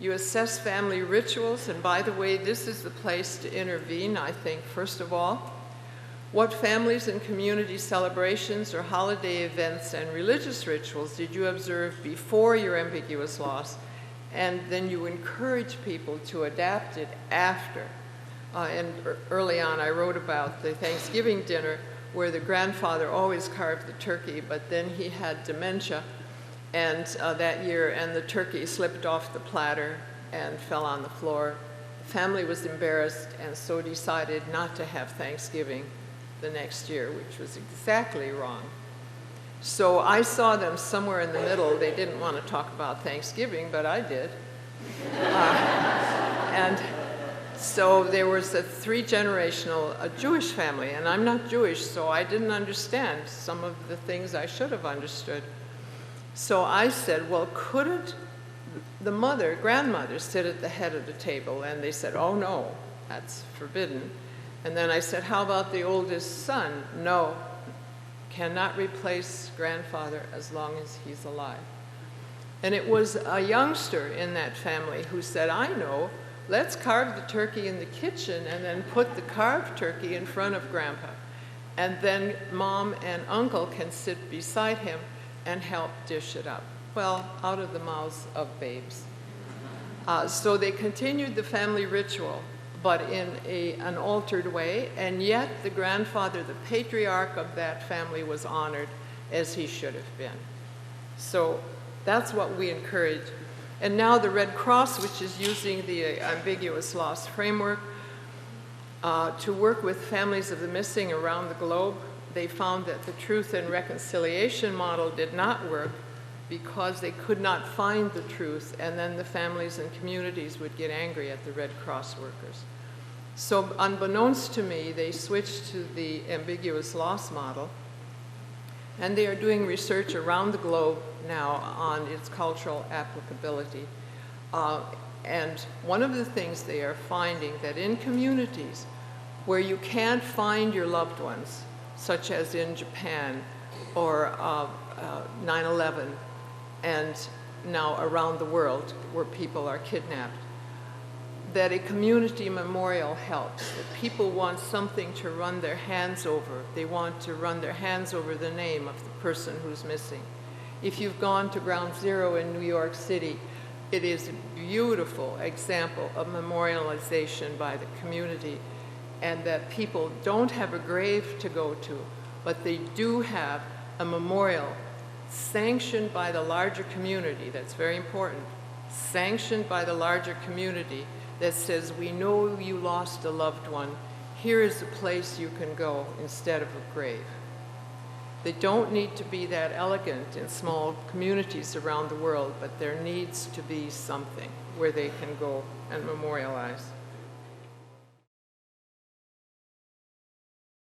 You assess family rituals, and by the way, this is the place to intervene, I think, first of all. What families and community celebrations or holiday events and religious rituals did you observe before your ambiguous loss? And then you encourage people to adapt it after. And early on, I wrote about the Thanksgiving dinner where the grandfather always carved the turkey, but then he had dementia and that year, and the turkey slipped off the platter and fell on the floor. The family was embarrassed and so decided not to have Thanksgiving the next year, which was exactly wrong. So I saw them somewhere in the middle. They didn't want to talk about Thanksgiving, but I did. And so there was a three-generational Jewish family, and I'm not Jewish, so I didn't understand some of the things I should have understood. So I said, well, couldn't the grandmother sit at the head of the table? And they said, oh no, that's forbidden. And then I said, how about the oldest son? No, cannot replace grandfather as long as he's alive. And it was a youngster in that family who said, I know, let's carve the turkey in the kitchen and then put the carved turkey in front of grandpa. And then mom and uncle can sit beside him and help dish it up. Well, out of the mouths of babes. So they continued the family ritual, but in an altered way, and yet the grandfather, the patriarch of that family, was honored as he should have been. So that's what we encourage. And now the Red Cross, which is using the ambiguous loss framework to work with families of the missing around the globe, they found that the truth and reconciliation model did not work because they could not find the truth, and then the families and communities would get angry at the Red Cross workers. So unbeknownst to me, they switched to the ambiguous loss model, and they are doing research around the globe now on its cultural applicability. And one of the things they are finding that in communities where you can't find your loved ones, such as in Japan or 9/11, and now around the world where people are kidnapped, that a community memorial helps, that people want something to run their hands over. They want to run their hands over the name of the person who's missing. If you've gone to Ground Zero in New York City, it is a beautiful example of memorialization by the community, and that people don't have a grave to go to, but they do have a memorial sanctioned by the larger community. That's very important. Sanctioned by the larger community that says, we know you lost a loved one. Here is a place you can go instead of a grave. They don't need to be that elegant in small communities around the world, but there needs to be something where they can go and memorialize.